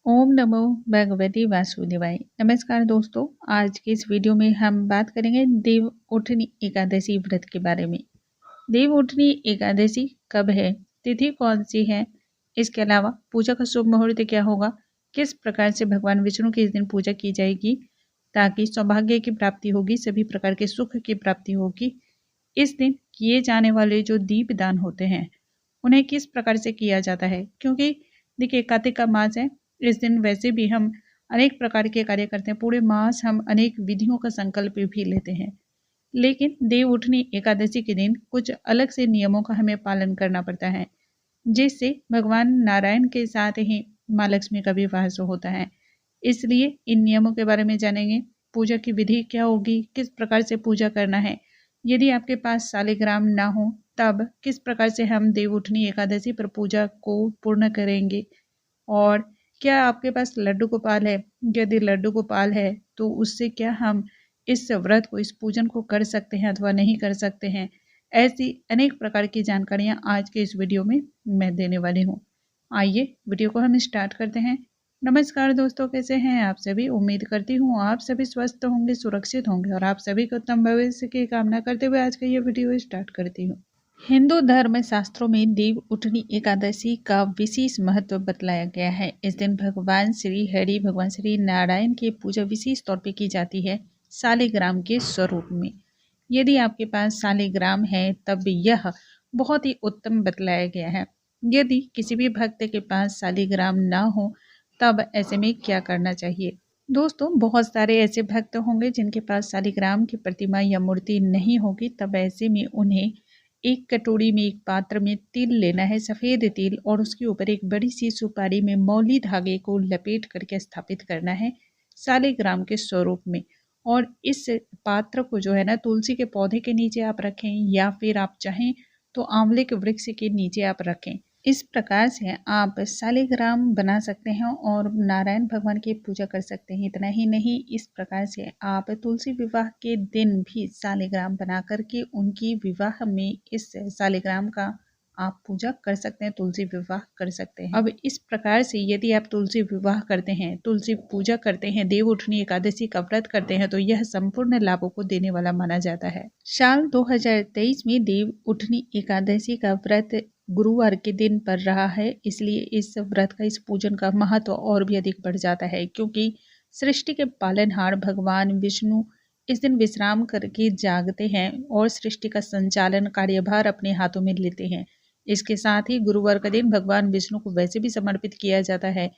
ओम नमो भगवती वासुदेवाय। नमस्कार दोस्तों, आज की इस वीडियो में हम बात करेंगे देव उठनी एकादशी व्रत के बारे में। देव उठनी एकादशी कब है, तिथि कौन सी है, इसके अलावा पूजा का शुभ मुहूर्त क्या होगा, किस प्रकार से भगवान विष्णु की इस दिन पूजा की जाएगी ताकि सौभाग्य की प्राप्ति होगी, सभी प्रकार के सुख की प्राप्ति होगी। इस दिन किए जाने वाले जो दीप दान होते हैं उन्हें किस प्रकार से किया जाता है, क्योंकि देखिए कार्तिक का मास है। इस दिन वैसे भी हम अनेक प्रकार के कार्य करते हैं, पूरे मास हम अनेक विधियों का संकल्प भी लेते हैं, लेकिन देव उठनी एकादशी के दिन कुछ अलग से नियमों का हमें पालन करना पड़ता है, जिससे भगवान नारायण के साथ ही माँ लक्ष्मी का भी वास होता है। इसलिए इन नियमों के बारे में जानेंगे। पूजा की विधि क्या होगी, किस प्रकार से पूजा करना है, यदि आपके पास शालिग्राम ना हो तब किस प्रकार से हम देव उठनी एकादशी पर पूजा को पूर्ण करेंगे, और क्या आपके पास लड्डू गोपाल है, यदि लड्डू गोपाल है तो उससे क्या हम इस व्रत को, इस पूजन को कर सकते हैं अथवा नहीं कर सकते हैं। ऐसी अनेक प्रकार की जानकारियां आज के इस वीडियो में मैं देने वाली हूँ। आइए वीडियो को हम स्टार्ट करते हैं। नमस्कार दोस्तों, कैसे हैं आप सभी। उम्मीद करती हूँ आप सभी स्वस्थ होंगे, सुरक्षित होंगे और आप सभी को उत्तम भविष्य की कामना करते हुए आज का ये वीडियो स्टार्ट करती हूँ। हिंदू धर्म शास्त्रों में देव उठनी एकादशी का विशेष महत्व बतलाया गया है। इस दिन भगवान श्री हरि, भगवान श्री नारायण की पूजा विशेष तौर पे की जाती है शालिग्राम के स्वरूप में। यदि आपके पास शालिग्राम है तब यह बहुत ही उत्तम बतलाया गया है। यदि किसी भी भक्त के पास शालिग्राम ना हो तब ऐसे में क्या करना चाहिए। दोस्तों, बहुत सारे ऐसे भक्त होंगे जिनके पास शालिग्राम की प्रतिमा या मूर्ति नहीं होगी, तब ऐसे में उन्हें एक कटोरी में, एक पात्र में तिल लेना है, सफ़ेद तिल, और उसके ऊपर एक बड़ी सी सुपारी में मौली धागे को लपेट करके स्थापित करना है शालिग्राम के स्वरूप में। और इस पात्र को जो है ना, तुलसी के पौधे के नीचे आप रखें या फिर आप चाहें तो आंवले के वृक्ष के नीचे आप रखें। इस प्रकार से आप शालिग्राम बना सकते हैं और नारायण भगवान की पूजा कर सकते हैं। इतना ही नहीं, इस प्रकार से आप तुलसी विवाह के दिन भी शालिग्राम बना करके उनकी विवाह में इस शालिग्राम का आप पूजा कर सकते हैं, तुलसी विवाह कर सकते हैं। अब इस प्रकार से यदि आप तुलसी विवाह करते हैं, तुलसी पूजा करते हैं, देव उठनी एकादशी का व्रत करते हैं, तो यह संपूर्ण लाभों को देने वाला माना जाता है। साल 2023 में देव उठनी एकादशी का व्रत गुरुवार के दिन पड़ रहा है, इसलिए इस व्रत का, इस पूजन का महत्व और भी अधिक बढ़ जाता है, क्योंकि सृष्टि के पालनहार भगवान विष्णु इस दिन विश्राम करके जागते हैं और सृष्टि का संचालन कार्यभार अपने हाथों में लेते हैं। इसके साथ ही गुरुवार का दिन भगवान विष्णु को वैसे भी समर्पित किया जाता है,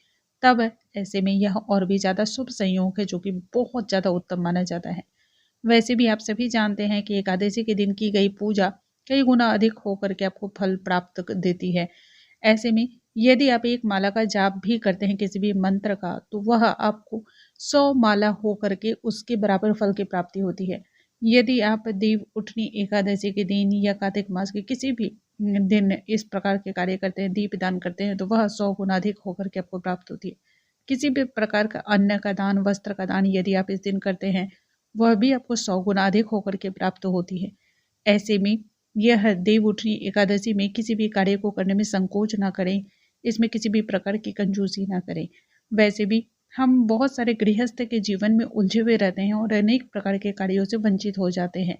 तब ऐसे में यह और भी ज़्यादा शुभ संयोग है, जो कि बहुत ज़्यादा उत्तम माना जाता है। वैसे भी आप सभी जानते हैं कि एकादशी के दिन की गई पूजा कई गुना अधिक होकर के आपको फल प्राप्त देती है। ऐसे में यदि आप एक माला का जाप भी करते हैं किसी भी मंत्र का, तो वह आपको 100 माला होकर के उसके बराबर फल की प्राप्ति होती है। यदि आप देव उठनी एकादशी के दिन या कार्तिक मास के किसी भी दिन इस प्रकार के कार्य करते हैं, दीप दान करते हैं, तो वह 100 गुना अधिक होकर के आपको प्राप्त होती है। किसी भी प्रकार का अन्न का दान, वस्त्र का दान यदि आप इस दिन करते हैं, वह भी आपको 100 गुना अधिक होकर के प्राप्त होती है। ऐसे में यह देव उठनी एकादशी में किसी भी कार्य को करने में संकोच ना करें, इसमें किसी भी प्रकार की कंजूसी ना करें। वैसे भी हम बहुत सारे गृहस्थ के जीवन में उलझे हुए रहते हैं और अनेक प्रकार के कार्यों से वंचित हो जाते हैं।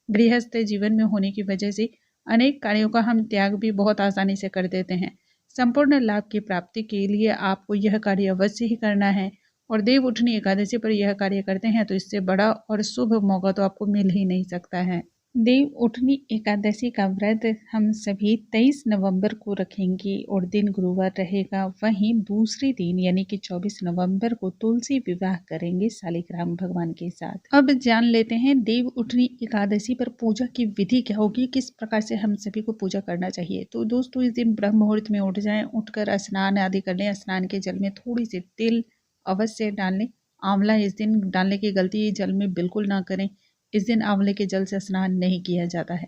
गृहस्थ जीवन में होने की वजह से अनेक कार्यों का हम त्याग भी बहुत आसानी से कर देते हैं। संपूर्ण लाभ की प्राप्ति के लिए आपको यह कार्य अवश्य ही करना है, और देव उठनी एकादशी पर यह कार्य करते हैं तो इससे बड़ा और शुभ मौका तो आपको मिल ही नहीं सकता है। देव उठनी एकादशी का व्रत हम सभी 23 नवंबर को रखेंगे और दिन गुरुवार रहेगा। वहीं दूसरे दिन यानी कि 24 नवंबर को तुलसी विवाह करेंगे शालिग्राम भगवान के साथ। अब जान लेते हैं देव उठनी एकादशी पर पूजा की विधि क्या होगी, किस प्रकार से हम सभी को पूजा करना चाहिए। तो दोस्तों, इस दिन ब्रह्म मुहूर्त में उठ जाएं, उठकर स्नान आदि कर लें। स्नान के जल में थोड़ी सी तिल अवश्य डाल लें। आंवला इस दिन डालने की गलती जल में बिल्कुल ना करें। इस दिन आंवले के जल से स्नान नहीं किया जाता है।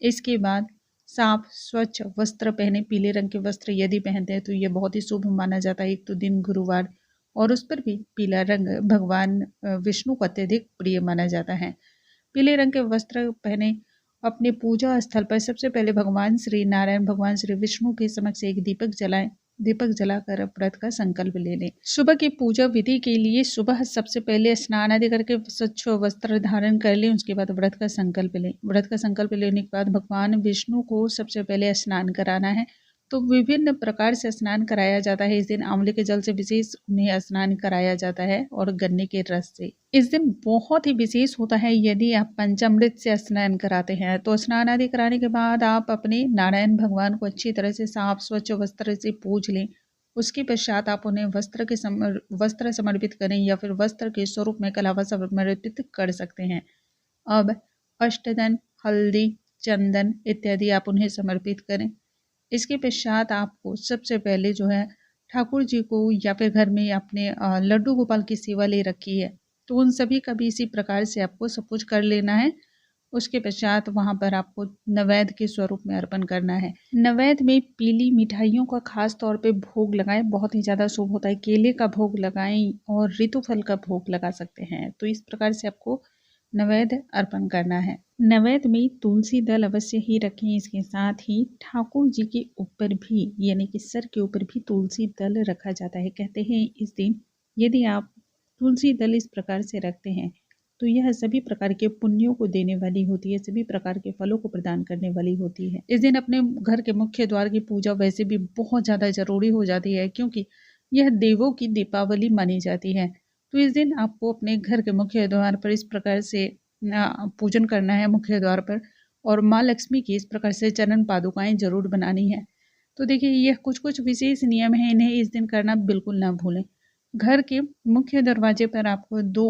इसके बाद साफ स्वच्छ वस्त्र पहने, पीले रंग के वस्त्र यदि पहनते हैं तो ये बहुत ही शुभ माना जाता है। एक तो दिन गुरुवार और उस पर भी पीला रंग भगवान विष्णु को अत्यधिक प्रिय माना जाता है। पीले रंग के वस्त्र पहने अपने पूजा स्थल पर सबसे पहले भगवान श्री नारायण, भगवान श्री विष्णु के समक्ष एक दीपक जलाएं दीपक जलाकर व्रत का संकल्प ले लें। सुबह की पूजा विधि के लिए सुबह सबसे पहले स्नान आदि करके स्वच्छ वस्त्र धारण कर लें। उसके बाद व्रत का संकल्प लें। व्रत का संकल्प लेने के बाद भगवान विष्णु को सबसे पहले स्नान कराना है। तो विभिन्न प्रकार से स्नान कराया जाता है। इस दिन आंवले के जल से विशेष उन्हें स्नान कराया जाता है और गन्ने के रस से। इस दिन बहुत ही विशेष होता है यदि आप पंचामृत से स्नान कराते हैं। तो स्नान आदि कराने के बाद आप अपने नारायण भगवान को अच्छी तरह से साफ स्वच्छ वस्त्र से पूज लें। उसके पश्चात आप उन्हें वस्त्र समर्पित करें या फिर वस्त्र के स्वरूप में कलावा समर्पित कर सकते हैं। अब अष्टदन, हल्दी, चंदन इत्यादि आप उन्हें समर्पित करें। इसके पश्चात आपको सबसे पहले जो है ठाकुर जी को या फिर घर में अपने लड्डू गोपाल की सेवा ले रखी है तो उन सभी का भी इसी प्रकार से आपको सब कुछ कर लेना है। उसके पश्चात वहां पर आपको नैवेद्य के स्वरूप में अर्पण करना है। नैवेद्य में पीली मिठाइयों का खास तौर पे भोग लगाएं, बहुत ही ज़्यादा शुभ होता है। केले का भोग लगाएं और ऋतु फल का भोग लगा सकते हैं। तो इस प्रकार से आपको नैवेद्य अर्पण करना है। नैवेद्य में तुलसी दल अवश्य ही रखें। इसके साथ ही ठाकुर जी के ऊपर भी यानी कि सर के ऊपर भी तुलसी दल रखा जाता है। कहते हैं इस दिन यदि आप तुलसी दल इस प्रकार से रखते हैं तो यह सभी प्रकार के पुण्यों को देने वाली होती है, सभी प्रकार के फलों को प्रदान करने वाली होती है। इस दिन अपने घर के मुख्य द्वार की पूजा वैसे भी बहुत ज़्यादा जरूरी हो जाती है क्योंकि यह देवों की दीपावली मानी जाती है। तो इस दिन आपको अपने घर के मुख्य द्वार पर इस प्रकार से पूजन करना है मुख्य द्वार पर, और माँ लक्ष्मी की इस प्रकार से चरण पादुकाएं जरूर बनानी है। तो देखिए यह कुछ कुछ विशेष नियम है, इन्हें इस दिन करना बिल्कुल ना भूलें। घर के मुख्य दरवाजे पर आपको दो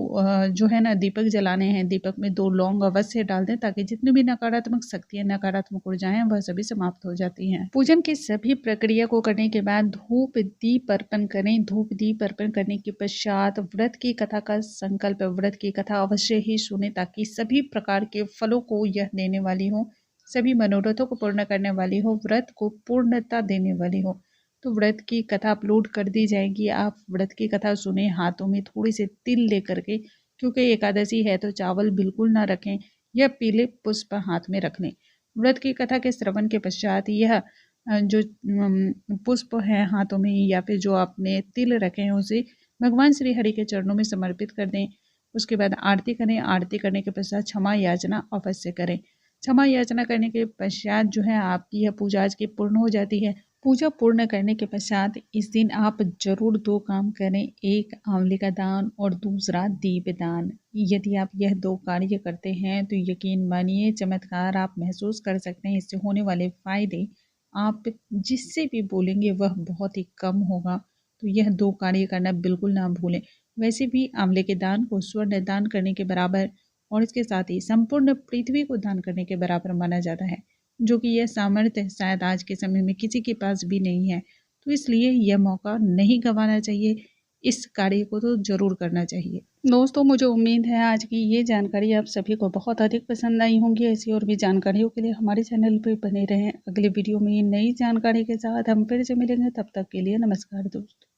जो है ना दीपक जलाने हैं। दीपक में 2 लौंग अवश्य डाल दें ताकि जितनी भी नकारात्मक शक्तियां, नकारात्मक ऊर्जाएं वह सभी समाप्त हो जाती हैं। पूजन की सभी प्रक्रिया को करने के बाद धूप दीप अर्पण करें। धूप दीप अर्पण करने के पश्चात व्रत की कथा का संकल्प, व्रत की कथा अवश्य ही सुने ताकि सभी प्रकार के फलों को यह देने वाली हो, सभी मनोरथों को पूर्ण करने वाली हो, व्रत को पूर्णता देने वाली हो। तो व्रत की कथा अपलोड कर दी जाएगी। आप व्रत की कथा सुने, हाथों में थोड़ी से तिल लेकर के, क्योंकि एकादशी है तो चावल बिल्कुल ना रखें या पीले पुष्प हाथ में रख लें। व्रत की कथा के श्रवण के पश्चात यह जो पुष्प है हाथों में या फिर जो आपने तिल रखे हैं उसे भगवान श्री हरि के चरणों में समर्पित कर दें। उसके बाद आरती करें। आरती करने के पश्चात क्षमा याचना अवश्य करें। क्षमा याचना करने के पश्चात जो है आपकी यह पूजा आज की पूर्ण हो जाती है। पूजा पूर्ण करने के पश्चात इस दिन आप जरूर 2 काम करें, एक आंवले का दान और दूसरा दीप दान। यदि आप यह 2 कार्य करते हैं तो यकीन मानिए चमत्कार आप महसूस कर सकते हैं। इससे होने वाले फायदे आप जिससे भी बोलेंगे वह बहुत ही कम होगा। तो यह 2 कार्य करना बिल्कुल ना भूलें। वैसे भी आंवले के दान को स्वर्ण दान करने के बराबर और इसके साथ ही संपूर्ण पृथ्वी को दान करने के बराबर माना जाता है, जो कि यह सामर्थ्य शायद आज के समय में किसी के पास भी नहीं है। तो इसलिए यह मौका नहीं गंवाना चाहिए। इस कार्य को तो जरूर करना चाहिए। दोस्तों मुझे उम्मीद है आज की ये जानकारी आप सभी को बहुत अधिक पसंद आई होंगी। ऐसी और भी जानकारियों के लिए हमारे चैनल पर बने रहें। अगले वीडियो में नई जानकारी के साथ हम फिर से मिलेंगे। तब तक के लिए नमस्कार दोस्तों।